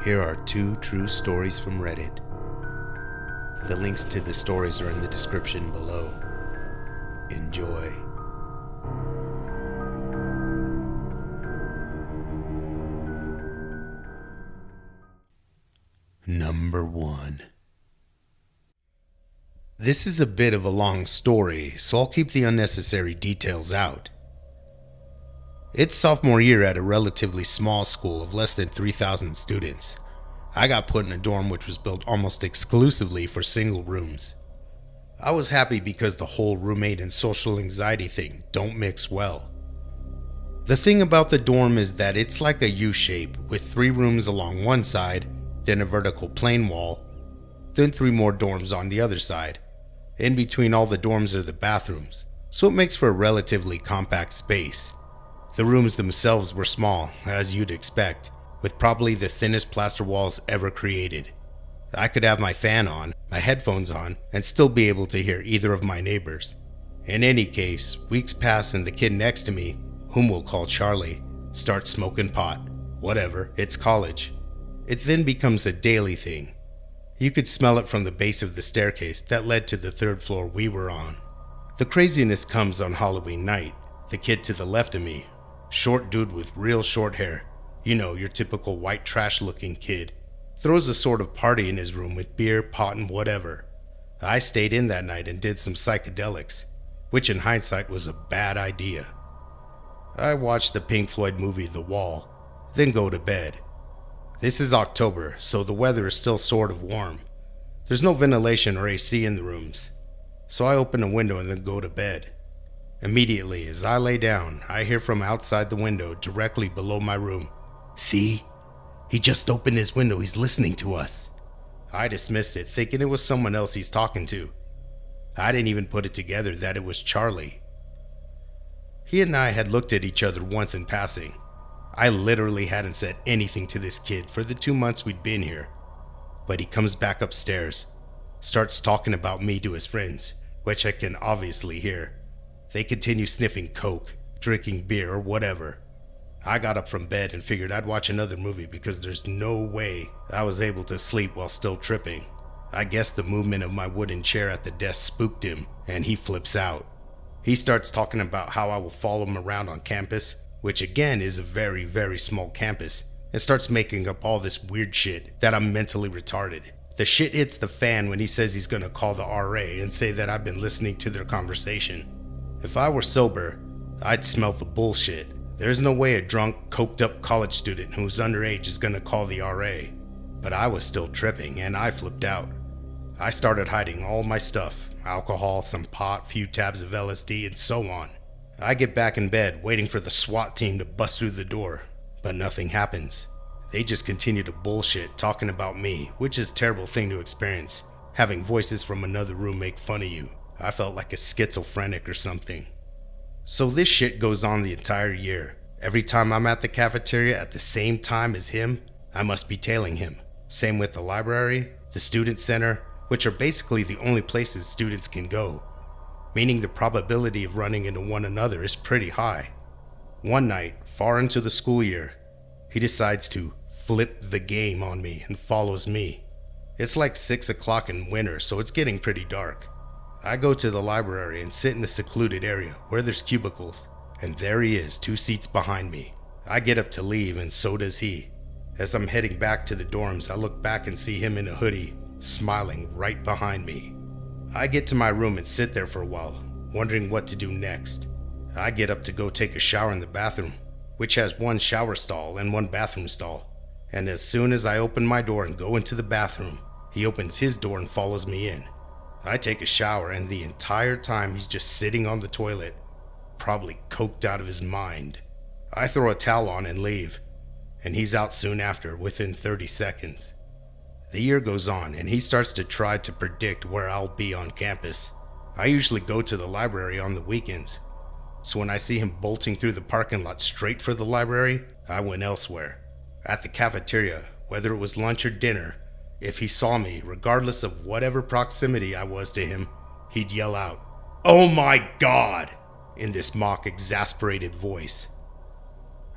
Here are two true stories from Reddit. The links to the stories are in the description below. Enjoy. Number 1. This is a bit of a long story, so I'll keep the unnecessary details out. It's sophomore year at a relatively small school of less than 3,000 students. I got put in a dorm which was built almost exclusively for single rooms. I was happy because the whole roommate and social anxiety thing don't mix well. The thing about the dorm is that it's like a U shape with 3 rooms along one side, then a vertical plain wall, then 3 more dorms on the other side. In between all the dorms are the bathrooms, so it makes for a relatively compact space. The rooms themselves were small, as you'd expect, with probably the thinnest plaster walls ever created. I could have my fan on, my headphones on, and still be able to hear either of my neighbors. In any case, weeks pass and the kid next to me, whom we'll call Charlie, starts smoking pot. Whatever, it's college. It then becomes a daily thing. You could smell it from the base of the staircase that led to the 3rd floor we were on. The craziness comes on Halloween night. The kid to the left of me, short dude with real short hair, you know, your typical white trash looking kid, throws a sort of party in his room with beer, pot, and whatever. I stayed in that night and did some psychedelics, which in hindsight was a bad idea. I watched the Pink Floyd movie The Wall, then go to bed. This is October, so the weather is still sort of warm. There's no ventilation or AC in the rooms, so I open a window and then go to bed. Immediately, as I lay down, I hear from outside the window directly below my room, "See? He just opened his window, he's listening to us." I dismissed it, thinking it was someone else he's talking to. I didn't even put it together that it was Charlie. He and I had looked at each other once in passing. I literally hadn't said anything to this kid for the 2 months we'd been here. But he comes back upstairs, starts talking about me to his friends, which I can obviously hear. They continue sniffing coke, drinking beer, or whatever. I got up from bed and figured I'd watch another movie because there's no way I was able to sleep while still tripping. I guess the movement of my wooden chair at the desk spooked him, and he flips out. He starts talking about how I will follow him around on campus, which again is a very, very small campus, and starts making up all this weird shit that I'm mentally retarded. The shit hits the fan when he says he's gonna call the RA and say that I've been listening to their conversation. If I were sober, I'd smell the bullshit. There's no way a drunk, coked up college student who's underage is gonna call the RA. But I was still tripping and I flipped out. I started hiding all my stuff, alcohol, some pot, few tabs of LSD, and so on. I get back in bed waiting for the SWAT team to bust through the door, but nothing happens. They just continue to bullshit talking about me, which is a terrible thing to experience, having voices from another room make fun of you. I felt like a schizophrenic or something. So this shit goes on the entire year. Every time I'm at the cafeteria at the same time as him, I must be tailing him. Same with the library, the student center, which are basically the only places students can go, meaning the probability of running into one another is pretty high. One night, far into the school year, he decides to flip the game on me and follows me. It's like 6 o'clock in winter, so it's getting pretty dark. I go to the library and sit in a secluded area where there's cubicles, and there he is, 2 seats behind me. I get up to leave, and so does he. As I'm heading back to the dorms, I look back and see him in a hoodie, smiling right behind me. I get to my room and sit there for a while, wondering what to do next. I get up to go take a shower in the bathroom, which has 1 shower stall and 1 bathroom stall. And as soon as I open my door and go into the bathroom, he opens his door and follows me in. I take a shower, and the entire time he's just sitting on the toilet, probably coked out of his mind. I throw a towel on and leave, and he's out soon after, within 30 seconds. The year goes on, and he starts to try to predict where I'll be on campus. I usually go to the library on the weekends, so when I see him bolting through the parking lot straight for the library, I went elsewhere. At the cafeteria, whether it was lunch or dinner, if he saw me, regardless of whatever proximity I was to him, he'd yell out, "Oh my God!" in this mock exasperated voice.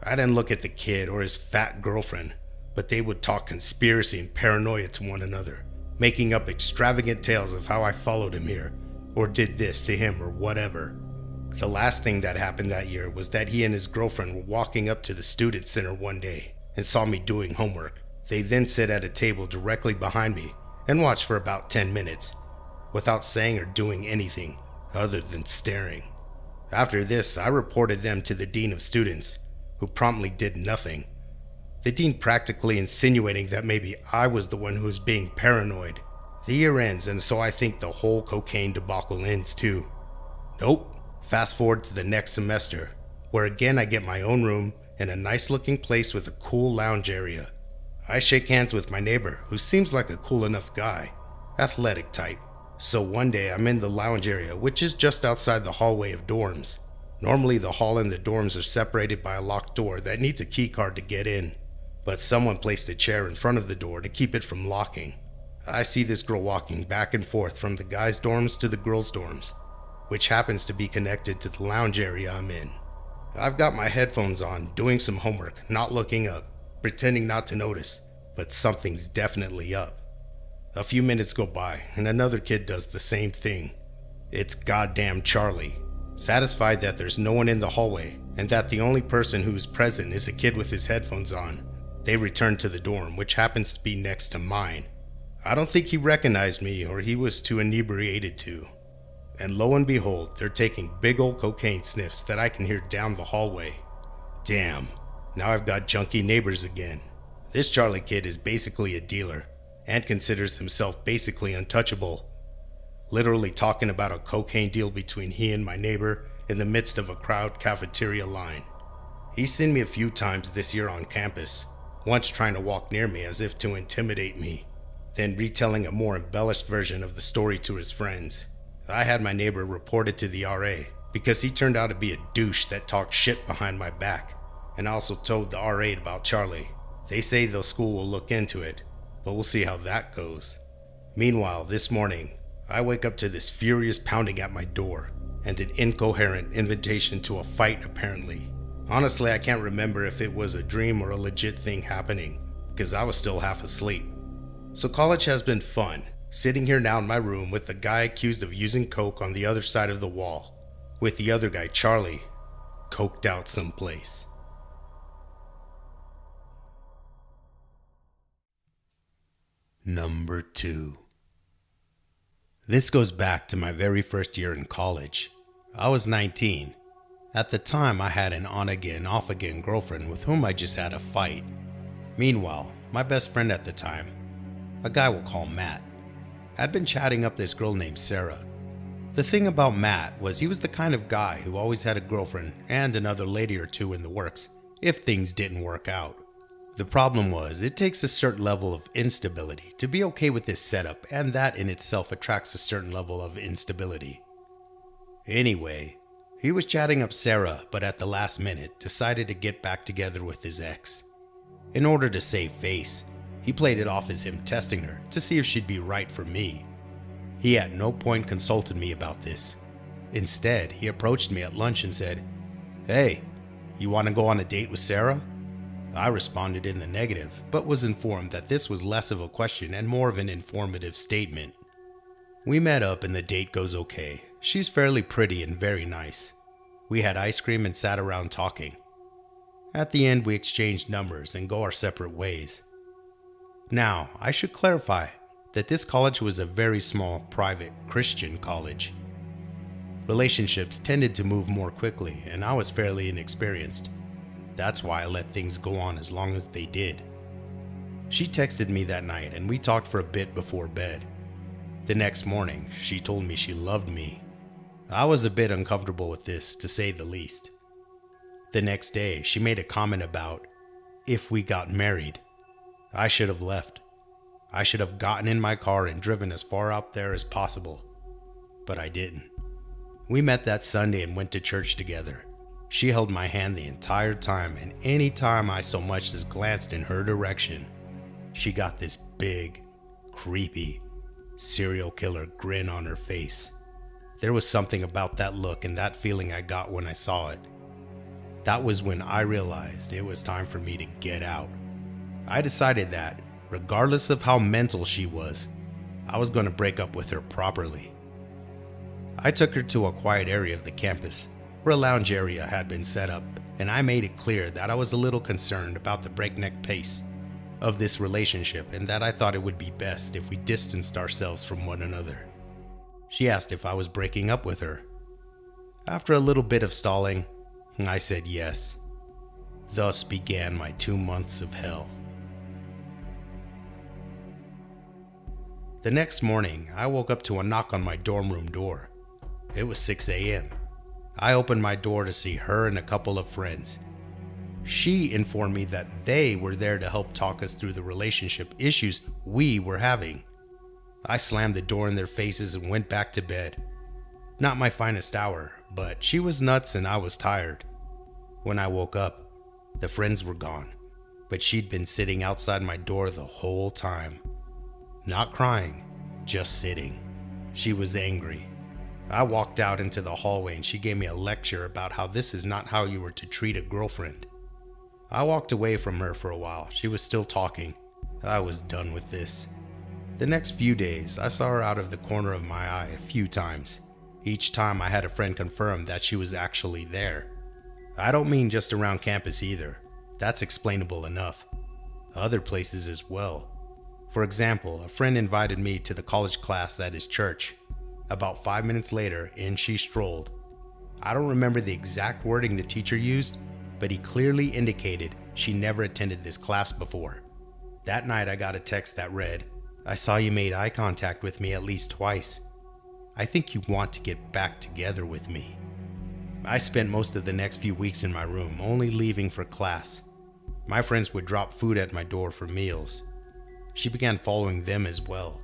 I didn't look at the kid or his fat girlfriend, but they would talk conspiracy and paranoia to one another, making up extravagant tales of how I followed him here, or did this to him or whatever. The last thing that happened that year was that he and his girlfriend were walking up to the student center one day and saw me doing homework. They then sit at a table directly behind me and watch for about 10 minutes, without saying or doing anything other than staring. After this, I reported them to the dean of students, who promptly did nothing. The dean practically insinuating that maybe I was the one who was being paranoid. The year ends, and so I think the whole cocaine debacle ends too. Nope. Fast forward to the next semester, where again I get my own room in a nice looking place with a cool lounge area. I shake hands with my neighbor, who seems like a cool enough guy, athletic type. So one day I'm in the lounge area, which is just outside the hallway of dorms. Normally the hall and the dorms are separated by a locked door that needs a key card to get in, but someone placed a chair in front of the door to keep it from locking. I see this girl walking back and forth from the guys' dorms to the girls' dorms, which happens to be connected to the lounge area I'm in. I've got my headphones on, doing some homework, not looking up, pretending not to notice, but something's definitely up. A few minutes go by, and another kid does the same thing. It's goddamn Charlie. Satisfied that there's no one in the hallway, and that the only person who is present is a kid with his headphones on, they return to the dorm, which happens to be next to mine. I don't think he recognized me, or he was too inebriated to. And lo and behold, they're taking big old cocaine sniffs that I can hear down the hallway. Damn, now I've got junky neighbors again. This Charlie kid is basically a dealer, and considers himself basically untouchable. Literally talking about a cocaine deal between he and my neighbor in the midst of a crowd cafeteria line. He's seen me a few times this year on campus, once trying to walk near me as if to intimidate me, then retelling a more embellished version of the story to his friends. I had my neighbor reported to the RA because he turned out to be a douche that talked shit behind my back, and also told the RA about Charlie. They say the school will look into it, but we'll see how that goes. Meanwhile, this morning, I wake up to this furious pounding at my door, and an incoherent invitation to a fight apparently. Honestly, I can't remember if it was a dream or a legit thing happening, because I was still half asleep. So college has been fun, sitting here now in my room with the guy accused of using coke on the other side of the wall, with the other guy, Charlie, coked out someplace. Number 2. This goes back to my very first year in college. I was 19. At the time, I had an on-again, off-again girlfriend with whom I just had a fight. Meanwhile, my best friend at the time, a guy we'll call Matt, had been chatting up this girl named Sarah. The thing about Matt was he was the kind of guy who always had a girlfriend and another lady or two in the works if things didn't work out. The problem was, it takes a certain level of instability to be okay with this setup, and that in itself attracts a certain level of instability. Anyway, he was chatting up Sarah, but at the last minute decided to get back together with his ex. In order to save face, he played it off as him testing her to see if she'd be right for me. He at no point consulted me about this. Instead, he approached me at lunch and said, "Hey, you want to go on a date with Sarah?" I responded in the negative, but was informed that this was less of a question and more of an informative statement. We met up and the date goes okay. She's fairly pretty and very nice. We had ice cream and sat around talking. At the end, we exchanged numbers and go our separate ways. Now, I should clarify that this college was a very small, private, Christian college. Relationships tended to move more quickly, and I was fairly inexperienced. That's why I let things go on as long as they did. She texted me that night and we talked for a bit before bed. The next morning, she told me she loved me. I was a bit uncomfortable with this, to say the least. The next day, she made a comment about if we got married. I should have left. I should have gotten in my car and driven as far out there as possible. But I didn't. We met that Sunday and went to church together. She held my hand the entire time, and any time I so much as glanced in her direction, she got this big, creepy, serial killer grin on her face. There was something about that look and that feeling I got when I saw it. That was when I realized it was time for me to get out. I decided that, regardless of how mental she was, I was going to break up with her properly. I took her to a quiet area of the campus, where a lounge area had been set up, and I made it clear that I was a little concerned about the breakneck pace of this relationship and that I thought it would be best if we distanced ourselves from one another. She asked if I was breaking up with her. After a little bit of stalling, I said yes. Thus began my 2 months of hell. The next morning, I woke up to a knock on my dorm room door. It was 6 a.m. I opened my door to see her and a couple of friends. She informed me that they were there to help talk us through the relationship issues we were having. I slammed the door in their faces and went back to bed. Not my finest hour, but she was nuts and I was tired. When I woke up, the friends were gone, but she'd been sitting outside my door the whole time. Not crying, just sitting. She was angry. I walked out into the hallway and she gave me a lecture about how this is not how you were to treat a girlfriend. I walked away from her for a while. She was still talking. I was done with this. The next few days, I saw her out of the corner of my eye a few times. Each time I had a friend confirm that she was actually there. I don't mean just around campus either. That's explainable enough. Other places as well. For example, a friend invited me to the college class at his church. About 5 minutes later, in she strolled. I don't remember the exact wording the teacher used, but he clearly indicated she never attended this class before. That night I got a text that read, "I saw you made eye contact with me at least twice. I think you want to get back together with me." I spent most of the next few weeks in my room, only leaving for class. My friends would drop food at my door for meals. She began following them as well.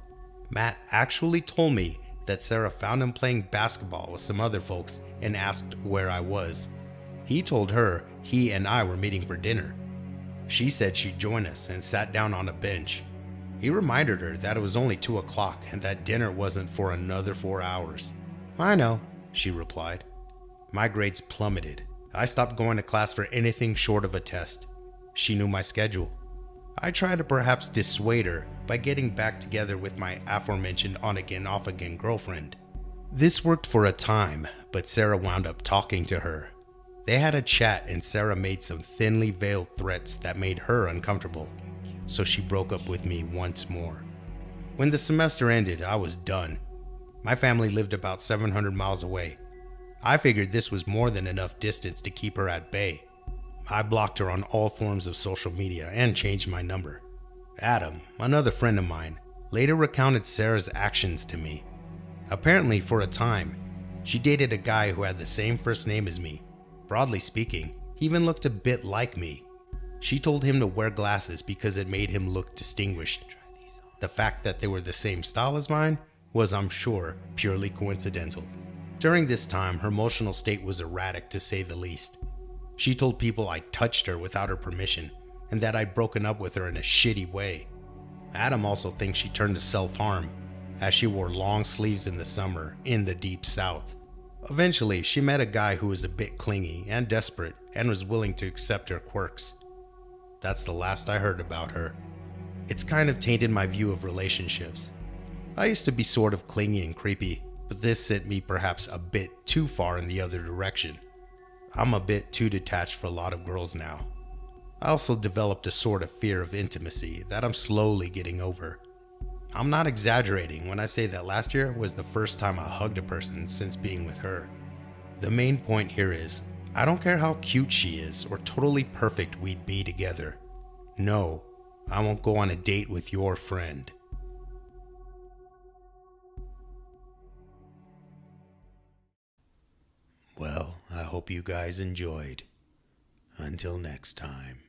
Matt actually told me that Sarah found him playing basketball with some other folks and asked where I was. He told her he and I were meeting for dinner. She said she'd join us and sat down on a bench. He reminded her that it was only 2 o'clock and that dinner wasn't for another 4 hours. "I know," she replied. My grades plummeted. I stopped going to class for anything short of a test. She knew my schedule. I tried to perhaps dissuade her by getting back together with my aforementioned on-again, off-again girlfriend. This worked for a time, but Sarah wound up talking to her. They had a chat and Sarah made some thinly veiled threats that made her uncomfortable, so she broke up with me once more. When the semester ended, I was done. My family lived about 700 miles away. I figured this was more than enough distance to keep her at bay. I blocked her on all forms of social media and changed my number. Adam, another friend of mine, later recounted Sarah's actions to me. Apparently, for a time, she dated a guy who had the same first name as me. Broadly speaking, he even looked a bit like me. She told him to wear glasses because it made him look distinguished. The fact that they were the same style as mine was, I'm sure, purely coincidental. During this time, her emotional state was erratic to say the least. She told people I touched her without her permission and that I'd broken up with her in a shitty way. Adam also thinks she turned to self-harm, as she wore long sleeves in the summer in the deep south. Eventually, she met a guy who was a bit clingy and desperate and was willing to accept her quirks. That's the last I heard about her. It's kind of tainted my view of relationships. I used to be sort of clingy and creepy, but this sent me perhaps a bit too far in the other direction. I'm a bit too detached for a lot of girls now. I also developed a sort of fear of intimacy that I'm slowly getting over. I'm not exaggerating when I say that last year was the first time I hugged a person since being with her. The main point here is, I don't care how cute she is or totally perfect we'd be together. No, I won't go on a date with your friend. Well, I hope you guys enjoyed. Until next time.